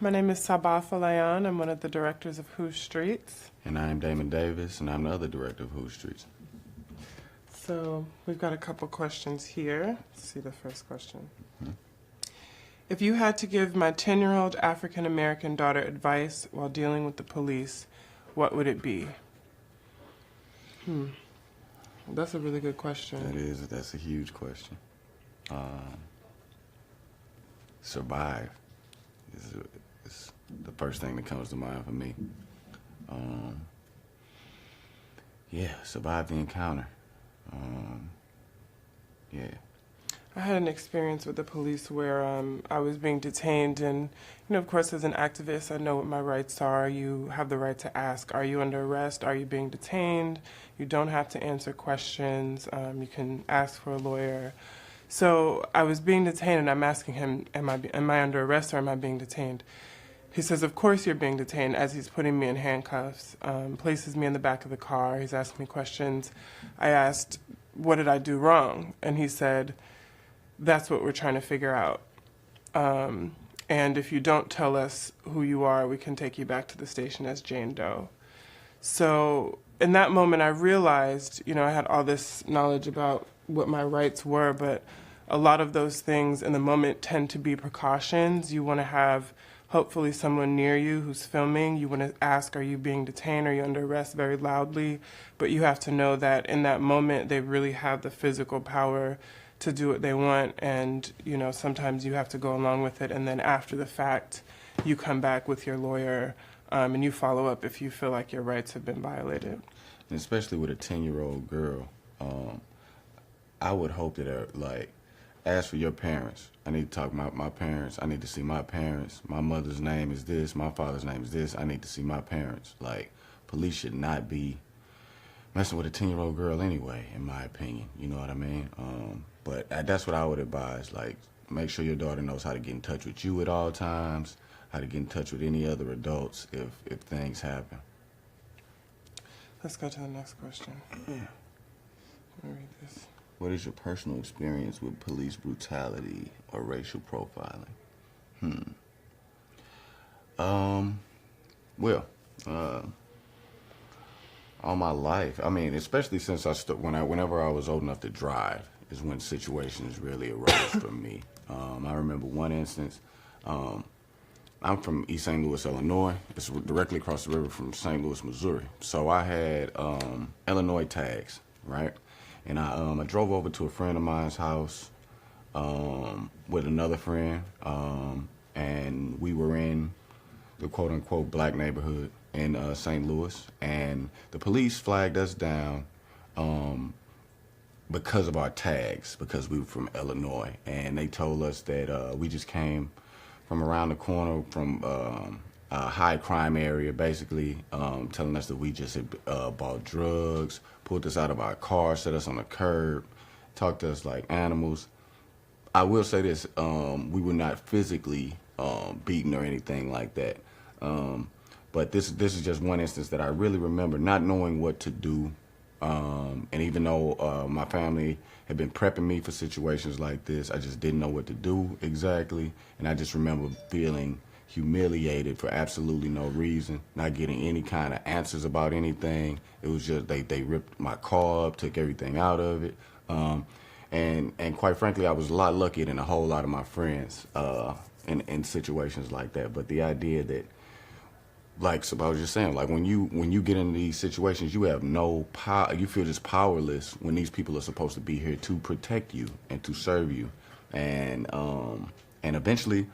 My name is Sabaah Folayan. I'm one of the directors of Who Streets. And I'm Damon Davis, and I'm the other director of Who Streets. So we've got a couple questions here. Let's see the first question. If you had to give my 10-year-old African-American daughter advice while dealing with the police, what would it be? That's a really good question. That's a huge question. Survive is the first thing that comes to mind for me. Survive the encounter. I had an experience with the police where I was being detained, and of course, as an activist, I know what my rights are. You have the right to ask, are you under arrest? Are you being detained? You don't have to answer questions. You can ask for a lawyer. So I was being detained, and I'm asking him, am I under arrest or am I being detained? He says, of course you're being detained, as he's putting me in handcuffs, places me in the back of the car. He's asking me questions. I asked, what did I do wrong? And he said, that's what we're trying to figure out. And if you don't tell us who you are, we can take you back to the station as Jane Doe. So in that moment, I realized, I had all this knowledge about what my rights were, but a lot of those things in the moment tend to be precautions. You want to have, hopefully, someone near you who's filming. You want to ask, are you being detained? Are you under arrest, very loudly? But you have to know that in that moment, they really have the physical power to do what they want, and sometimes you have to go along with it, and then after the fact you come back with your lawyer and you follow up if you feel like your rights have been violated. And especially with a 10-year-old girl, I would hope that ask for your parents. I need to talk about my parents. I need to see my parents. My mother's name is this, my father's name is this. I need to see my parents. Police should not be messing with a 10-year-old girl anyway, in my opinion. You know what I mean? But that's what I would advise. Make sure your daughter knows how to get in touch with you at all times, how to get in touch with any other adults if things happen. Let's go to the next question. Let me read this. What is your personal experience with police brutality or racial profiling? All my life, especially since whenever I was old enough to drive, is when situations really arose for me. I remember one instance. I'm from East St. Louis, Illinois. It's directly across the river from St. Louis, Missouri. So I had Illinois tags, right? And I drove over to a friend of mine's house with another friend, and we were in the quote-unquote black neighborhood in St. Louis, and the police flagged us down because of our tags, because we were from Illinois, and they told us that we just came from around the corner from a high crime area, basically, telling us that we just had bought drugs, pulled us out of our car, set us on the curb, talked to us like animals. I will say this, we were not physically beaten or anything like that. But this is just one instance that I really remember not knowing what to do. And even though my family had been prepping me for situations like this, I just didn't know what to do exactly. And I just remember feeling humiliated for absolutely no reason, not getting any kind of answers about anything. It was just they ripped my car up, took everything out of it. And quite frankly, I was a lot luckier than a whole lot of my friends in situations like that. But the idea that, so I was just saying, when you get into these situations, you have no power. You feel just powerless when these people are supposed to be here to protect you and to serve you. And eventually,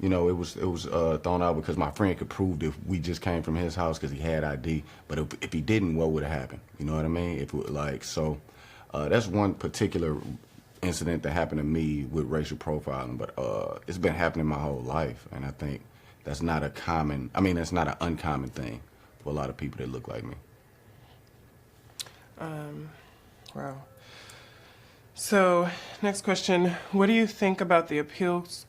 it was thrown out because my friend could prove that we just came from his house because he had ID. But if he didn't, what would have happened? You know what I mean? That's one particular incident that happened to me with racial profiling. But it's been happening my whole life, and I think that's not that's not an uncommon thing for a lot of people that look like me. Wow. So, next question. What do you think about the appeals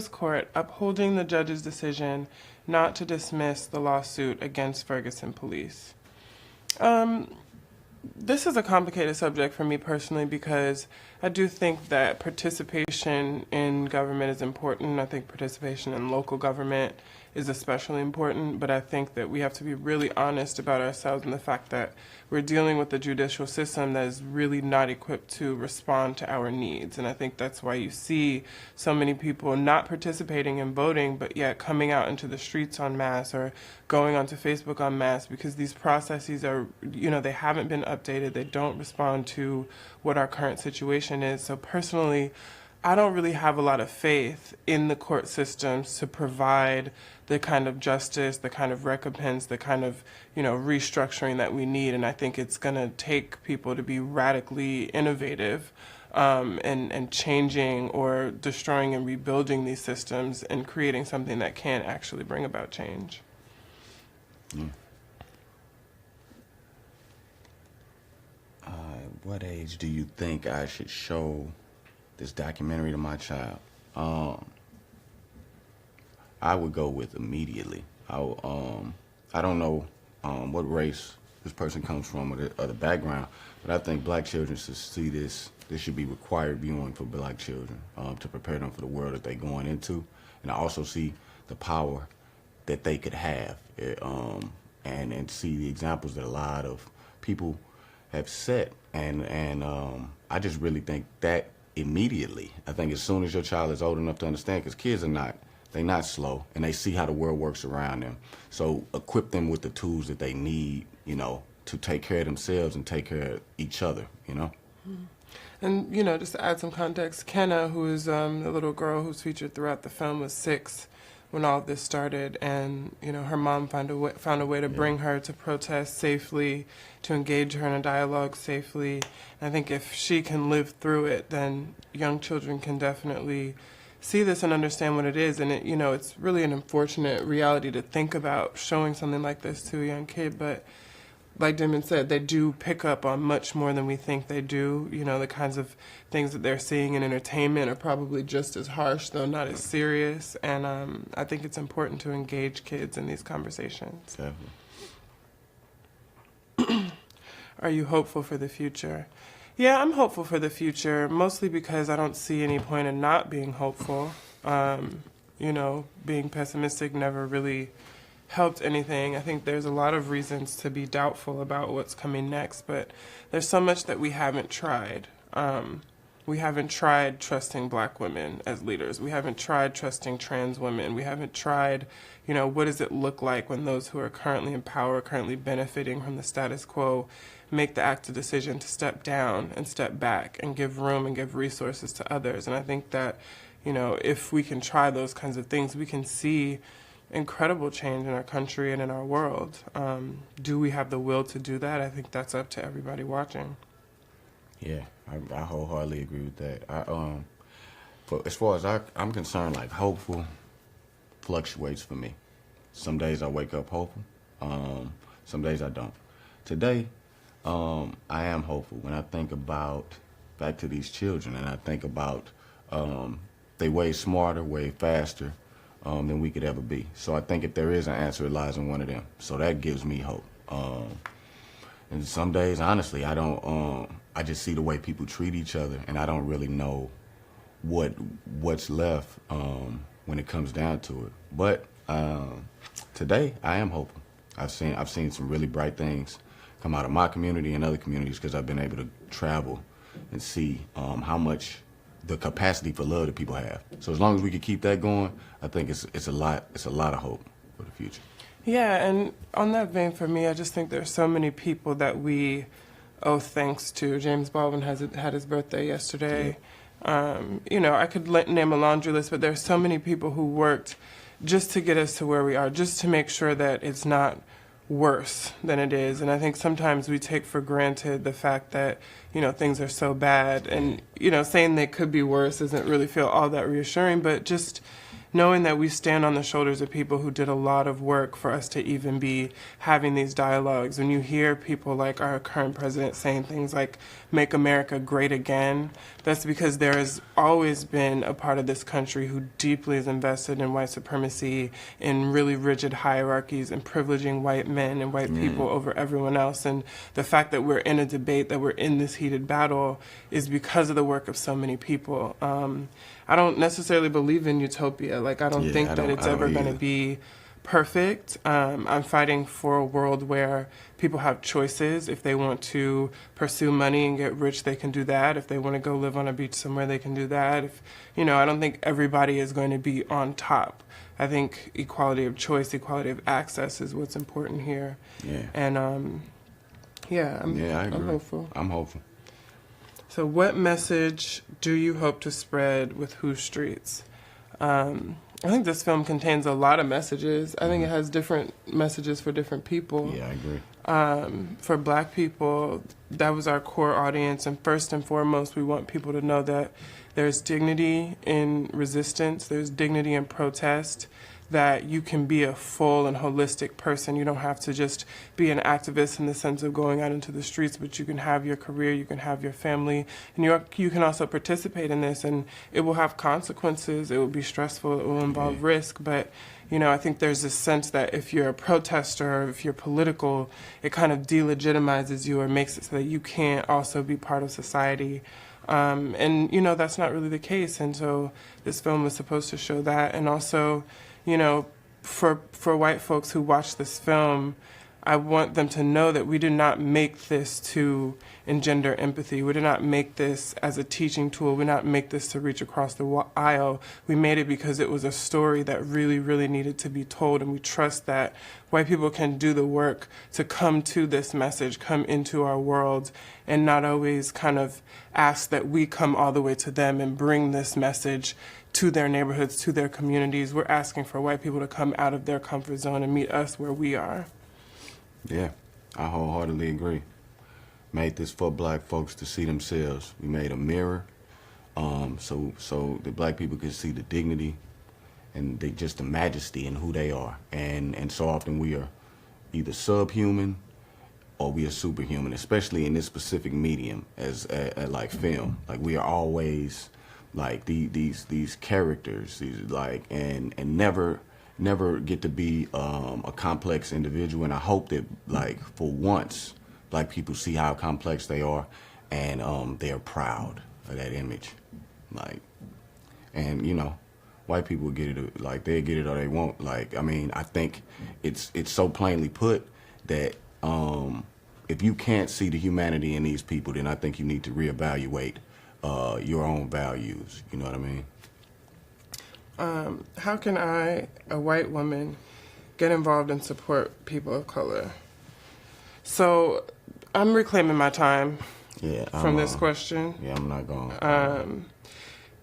court upholding the judge's decision not to dismiss the lawsuit against Ferguson police? This is a complicated subject for me personally because I do think that participation in government is important. I think participation in local government is especially important, but I think that we have to be really honest about ourselves and the fact that we're dealing with a judicial system that is really not equipped to respond to our needs. And I think that's why you see so many people not participating in voting, but yet coming out into the streets en masse or going onto Facebook en masse, because these processes are, they haven't been updated. They don't respond to what our current situation is. So personally, I don't really have a lot of faith in the court systems to provide the kind of justice, the kind of recompense, the kind of, restructuring that we need. And I think it's going to take people to be radically innovative and changing or destroying and rebuilding these systems and creating something that can actually bring about change. Mm. What age do you think I should show this documentary to my child? I would go with immediately. I don't know what race this person comes from or the background, but I think black children should see this. This should be required viewing for black children to prepare them for the world that they're going into. And I also see the power that they could have and see the examples that a lot of people have set. And I just really think that immediately. I think as soon as your child is old enough to understand, because kids are they're not slow, and they see how the world works around them. So equip them with the tools that they need, to take care of themselves and take care of each other, And, just to add some context, Kenna, who is the little girl who's featured throughout the film, was 6 when all of this started, and, her mom found a way to bring her to protest safely, to engage her in a dialogue safely. And I think if she can live through it, then young children can definitely see this and understand what it is. And it's really an unfortunate reality to think about showing something like this to a young kid, but like Damon said, they do pick up on much more than we think they do. The kinds of things that they're seeing in entertainment are probably just as harsh, though not as serious. And I think it's important to engage kids in these conversations. Definitely. Are you hopeful for the future? Yeah, I'm hopeful for the future, mostly because I don't see any point in not being hopeful. Being pessimistic never really helped anything. I think there's a lot of reasons to be doubtful about what's coming next, but there's so much that we haven't tried. We haven't tried trusting black women as leaders. We haven't tried trusting trans women. We haven't tried, what does it look like when those who are currently in power, currently benefiting from the status quo, make the active decision to step down and step back and give room and give resources to others. And I think that, if we can try those kinds of things, we can see incredible change in our country and in our world. Do we have the will to do that? I think that's up to everybody watching. Yeah, I wholeheartedly agree with that. But as far as I'm concerned, like, hopeful fluctuates for me. Some days I wake up hopeful. Some days I don't. Today, I am hopeful when I think about back to these children, and I think about they way smarter, way faster than we could ever be. So I think if there is an answer, it lies in one of them. So that gives me hope. And some days, honestly, I don't. I just see the way people treat each other, and I don't really know what's left when it comes down to it. But today, I am hopeful. I've seen some really bright things come out of my community and other communities because I've been able to travel and see how much the capacity for love that people have. So as long as we can keep that going, I think it's a lot of hope for the future. Yeah, and on that vein, for me, I just think there's so many people that we owe thanks to. James Baldwin had his birthday yesterday. Yeah. I could name a laundry list, but there's so many people who worked just to get us to where we are, just to make sure that it's not worse than it is. And I think sometimes we take for granted the fact that, things are so bad, and, saying they could be worse doesn't really feel all that reassuring, but just knowing that we stand on the shoulders of people who did a lot of work for us to even be having these dialogues. When you hear people like our current president saying things like, make America great again, that's because there has always been a part of this country who deeply is invested in white supremacy, in really rigid hierarchies, and privileging white men and white people over everyone else. And the fact that we're in a debate, that we're in this heated battle, is because of the work of so many people. I don't necessarily believe in utopia. Like, I don't think that it's ever going to be perfect. I'm fighting for a world where people have choices. If they want to pursue money and get rich, they can do that. If they want to go live on a beach somewhere, they can do that. If, you know, I don't think everybody is going to be on top. I think equality of choice, equality of access is what's important here. Yeah. And, I'm hopeful. I'm hopeful. So what message do you hope to spread with Who Streets? I think this film contains a lot of messages. I think it has different messages for different people. Yeah, I agree. For Black people, that was our core audience. And first and foremost, we want people to know that there's dignity in resistance, there's dignity in protest, that you can be a full and holistic person. You don't have to just be an activist in the sense of going out into the streets, but you can have your career, you can have your family, and you can also participate in this, and it will have consequences. It will be stressful, it will involve risk, but you know, I think there's this sense that if you're a protester, or if you're political, it kind of delegitimizes you or makes it so that you can't also be part of society. And, you know, that's not really the case. And so this film was supposed to show that. And also, you know, for white folks who watch this film, I want them to know that we did not make this to engender empathy. We did not make this as a teaching tool. We did not make this to reach across the aisle. We made it because it was a story that really, really needed to be told, and we trust that white people can do the work to come to this message, come into our world, and not always kind of ask that we come all the way to them and bring this message to their neighborhoods, to their communities. We're asking for white people to come out of their comfort zone and meet us where we are. Yeah, I wholeheartedly agree. Made this for Black folks to see themselves. We made a mirror, so the Black people could see the dignity and just the majesty in who they are. And so often we are either subhuman or we are superhuman, especially in this specific medium as like film. Like, we are always like these characters, and never get to be a complex individual. And I hope that, like, for once, Black people see how complex they are, and they're proud of that image. Like, and you know, white people get it, like, they get it or they won't. Like, I mean, I think it's so plainly put that if you can't see the humanity in these people, then I think you need to reevaluate your own values. You know what I mean? How can I, a white woman, get involved and support people of color? So I'm reclaiming my time from this question. Yeah, I'm not going.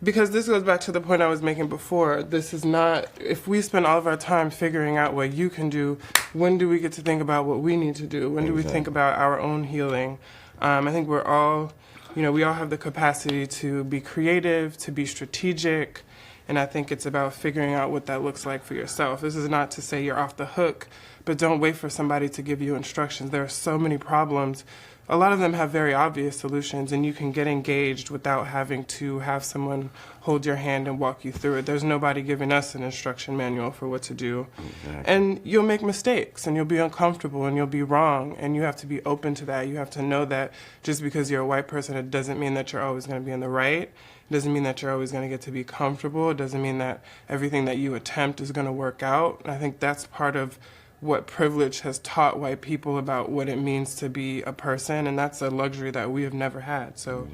Because this goes back to the point I was making before. This is not, if we spend all of our time figuring out what you can do, when do we get to think about what we need to do? When do we think about our own healing? I think we're all, you know, we all have the capacity to be creative, to be strategic, and I think it's about figuring out what that looks like for yourself. This is not to say you're off the hook, but don't wait for somebody to give you instructions. There are so many problems. A lot of them have very obvious solutions, and you can get engaged without having to have someone hold your hand and walk you through it. There's nobody giving us an instruction manual for what to do. Exactly. And you'll make mistakes, and you'll be uncomfortable, and you'll be wrong, and you have to be open to that. You have to know that just because you're a white person, it doesn't mean that you're always going to be in the right. It doesn't mean that you're always going to get to be comfortable. It doesn't mean that everything that you attempt is going to work out. And I think that's part of what privilege has taught white people about what it means to be a person, and that's a luxury that we have never had. So,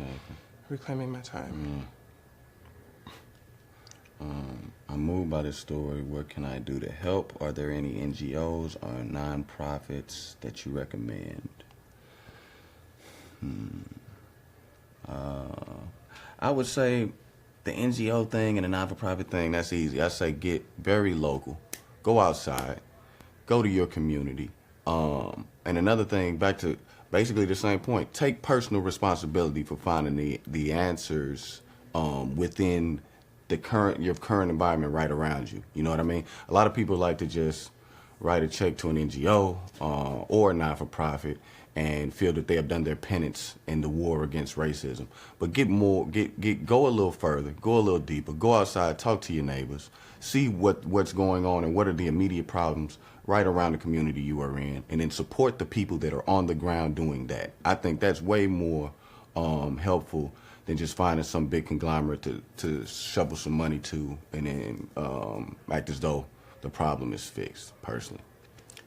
reclaiming my time. I'm moved by this story. What can I do to help? Are there any NGOs or nonprofits that you recommend? I would say the NGO thing and the non-for-profit thing, that's easy. I say get very local. Go outside. Go to your community. And another thing, back to basically the same point, take personal responsibility for finding the answers within your current environment right around you. You know what I mean? A lot of people like to just write a check to an NGO or a not-for-profit and feel that they have done their penance in the war against racism. But go a little further, go a little deeper, go outside, talk to your neighbors, see what's going on and what are the immediate problems right around the community you are in, and then support the people that are on the ground doing that. I think that's way more helpful than just finding some big conglomerate to shovel some money to and then act as though the problem is fixed, personally.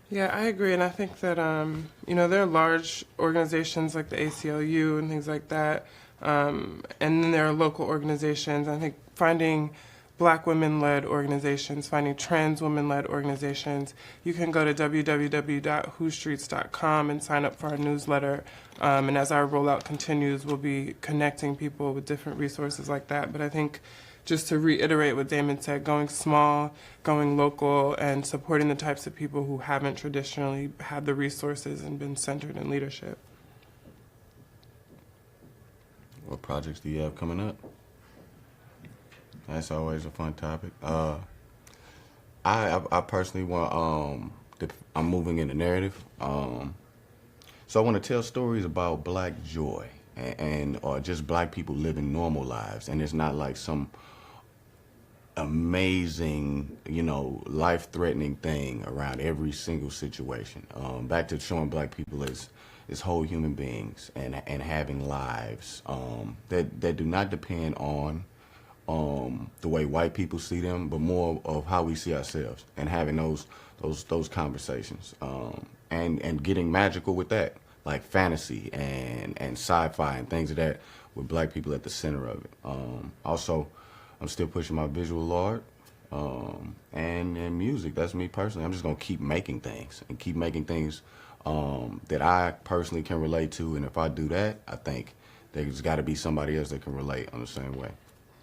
Yeah, I agree, and I think that there are large organizations like the ACLU and things like that, and then there are local organizations. I think finding Black women-led organizations, finding trans women-led organizations. You can go to www.whostreets.com and sign up for our newsletter. And as our rollout continues, we'll be connecting people with different resources like that. But I think, just to reiterate what Damon said, going small, going local, and supporting the types of people who haven't traditionally had the resources and been centered in leadership. What projects do you have coming up? That's always a fun topic. I personally want, I'm moving in the narrative. So I want to tell stories about Black joy and or just Black people living normal lives. And it's not like some amazing, life-threatening thing around every single situation. Back to showing Black people as whole human beings and having lives that do not depend on the way white people see them, but more of how we see ourselves, and having those conversations, and getting magical with that, like fantasy and sci-fi and things of that, with Black people at the center of it. Also, I'm still pushing my visual art and music. That's me personally. I'm just gonna keep making things that I personally can relate to, and if I do that, I think there's got to be somebody else that can relate on the same way.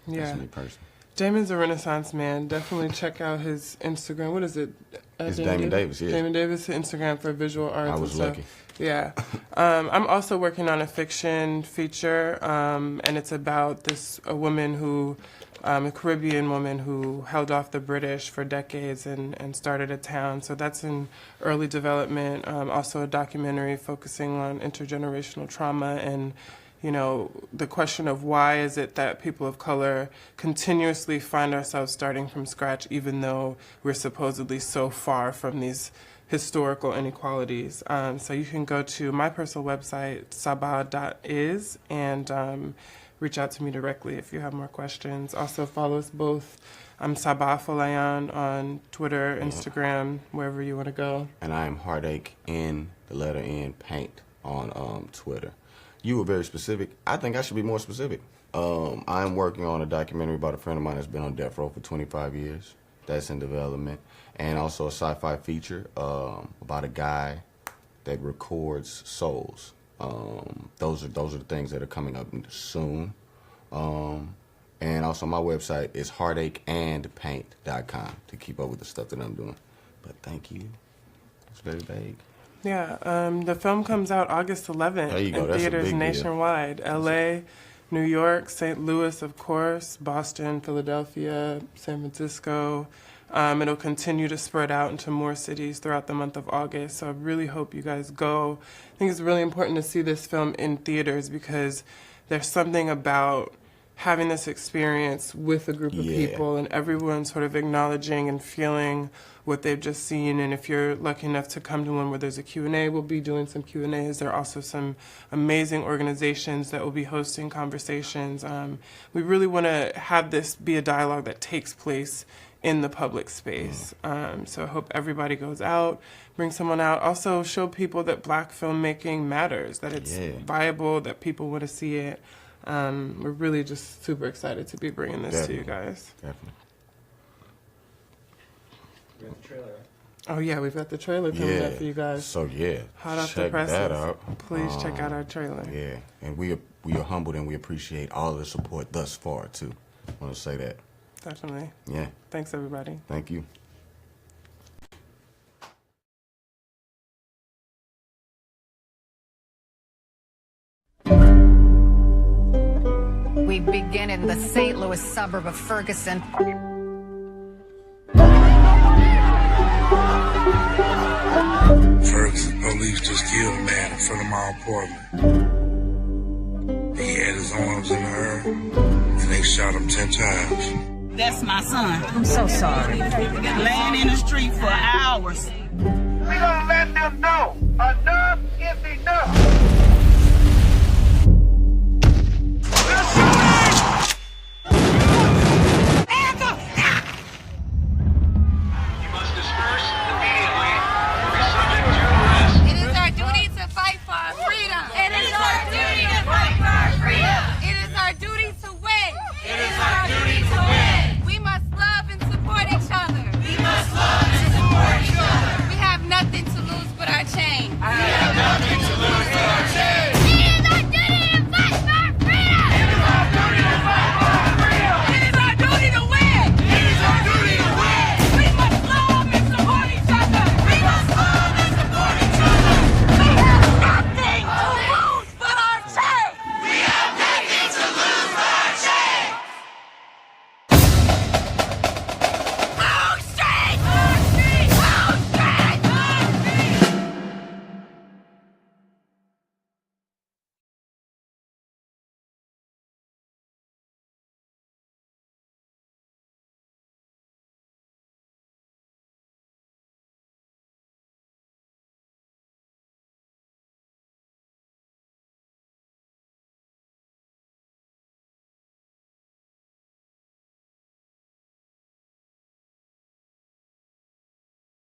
Yeah. That's me personally. Damon's a Renaissance man. Definitely check out his Instagram. What is it? It's Damon Davis, yeah. Damon Davis, Instagram for visual arts. I was lucky. Yeah. I'm also working on a fiction feature, and it's about a woman who, a Caribbean woman who held off the British for decades and started a town. So that's in early development. Also a documentary focusing on intergenerational trauma and the question of why is it that people of color continuously find ourselves starting from scratch, even though we're supposedly so far from these historical inequalities. So you can go to my personal website, sabaah.is, and reach out to me directly if you have more questions. Also follow us both. I'm Sabaah Folayan on Twitter, Instagram, wherever you want to go. And I am Heartache in the letter N Paint on Twitter. You were very specific. I think I should be more specific. I'm working on a documentary about a friend of mine that's been on death row for 25 years. That's in development. And also a sci-fi feature about a guy that records souls. Those are the things that are coming up soon. And also my website is heartacheandpaint.com to keep up with the stuff that I'm doing. But thank you. It's very vague. Yeah, the film comes out August 11th There you go. in That's theaters a big nationwide. LA, New York, St. Louis, of course, Boston, Philadelphia, San Francisco. It'll continue to spread out into more cities throughout the month of August. So I really hope you guys go. I think it's really important to see this film in theaters because there's something about having this experience with a group of people and everyone sort of acknowledging and feeling what they've just seen. And if you're lucky enough to come to one where there's a Q&A, we'll be doing some Q&As. There are also some amazing organizations that will be hosting conversations. We really want to have this be a dialogue that takes place in the public space. So I hope everybody goes out, bring someone out. Also show people that Black filmmaking matters, that it's viable, that people want to see it. We're really just super excited to be bringing this to you guys. Definitely. We have the trailer, right? Oh yeah, we've got the trailer coming up for you guys. So Hot off check the presses. that out. Please check out our trailer. Yeah, and we are humbled and we appreciate all the support thus far too. I want to say that. Definitely. Yeah. Thanks everybody. Thank you. We begin in the St. Louis suburb of Ferguson. Ferguson police just killed a man in front of my apartment. He had his arms in the air, and they shot him 10 times. That's my son. I'm so sorry. Laying in the street for hours.